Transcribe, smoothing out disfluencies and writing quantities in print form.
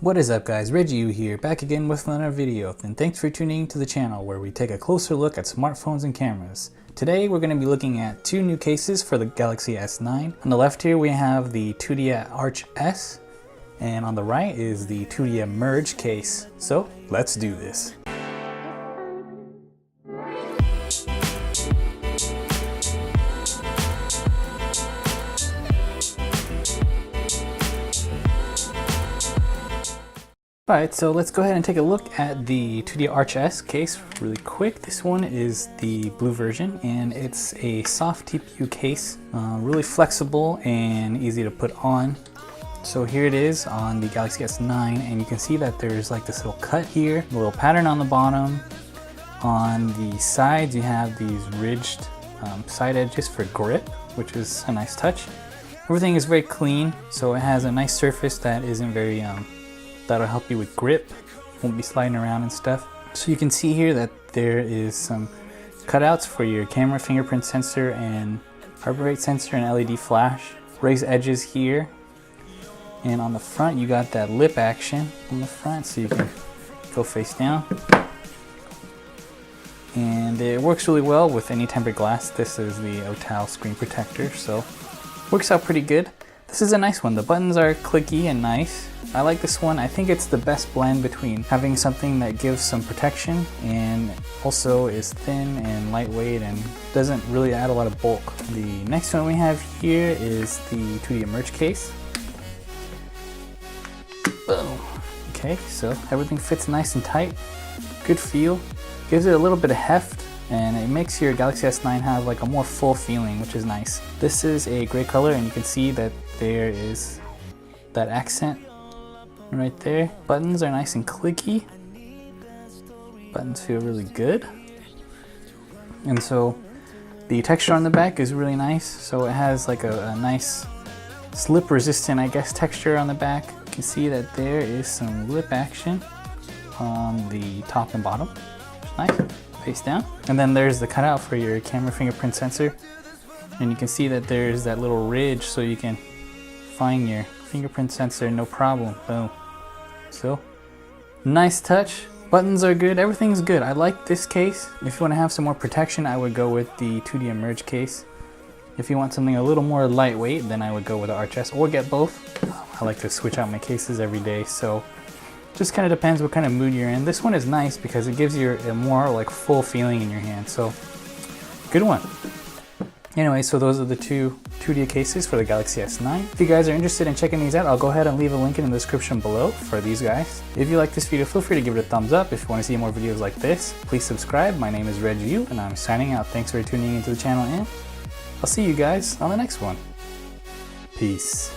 What is up guys, Reggie here, back again with another video, and thanks for tuning to the channel where we take a closer look at smartphones and cameras. Today we're going to be looking at two new cases for the Galaxy S9. On the left here we have the Tudia Arch S, and on the right is the Tudia Merge case. So let's do this. Alright, so let's go ahead and take a look at the Tudia Arch S case really quick. This one is the blue version and it's a soft TPU case, really flexible and easy to put on. So here it is on the Galaxy S9, and you can see that there's like this little cut here, a little pattern on the bottom. On the sides you have these ridged side edges for grip, which is a nice touch. Everything is very clean, so it has a nice surface that isn't very that'll help you with grip, won't be sliding around and stuff. So you can see here that there is some cutouts for your camera fingerprint sensor and heart rate sensor and LED flash. Raised edges here, and on the front you got that lip action on the front, so you can go face down. And it works really well with any tempered glass. This is the OTAL screen protector, so works out pretty good. This is a nice one. The buttons are clicky and nice. I like this one. I think it's the best blend between having something that gives some protection and also is thin and lightweight and doesn't really add a lot of bulk. The next one we have here is the Tudia Merge case. Boom. Okay, so everything fits nice and tight. Good feel. Gives it a little bit of heft, and it makes your Galaxy S9 have like a more full feeling, which is nice. This is a gray color, and you can see that there is that accent right there. Buttons are nice and clicky. Buttons feel really good. And so the texture on the back is really nice. So it has like a nice slip resistant, I guess, texture on the back. You can see that there is some lip action on the top and bottom. It's nice. Face down. And then there's the cutout for your camera fingerprint sensor. And you can see that there's that little ridge so you can find your fingerprint sensor no problem. Boom. So nice touch. Buttons are good. Everything's good. I like this case. If you want to have some more protection, I would go with the Tudia Merge case. If you want something a little more lightweight, then I would go with the Arch S, or get both. I like to switch out my cases every day, so just kind of depends what kind of mood you're in. This one is nice because it gives you a more like full feeling in your hand, so good one. Anyway, so those are the two Tudia cases for the Galaxy S9. If you guys are interested in checking these out, I'll go ahead and leave a link in the description below for these guys. If you like this video, feel free to give it a thumbs up. If you want to see more videos like this, please subscribe. My name is Reggie, and I'm signing out. Thanks for tuning into the channel, and I'll see you guys on the next one. Peace.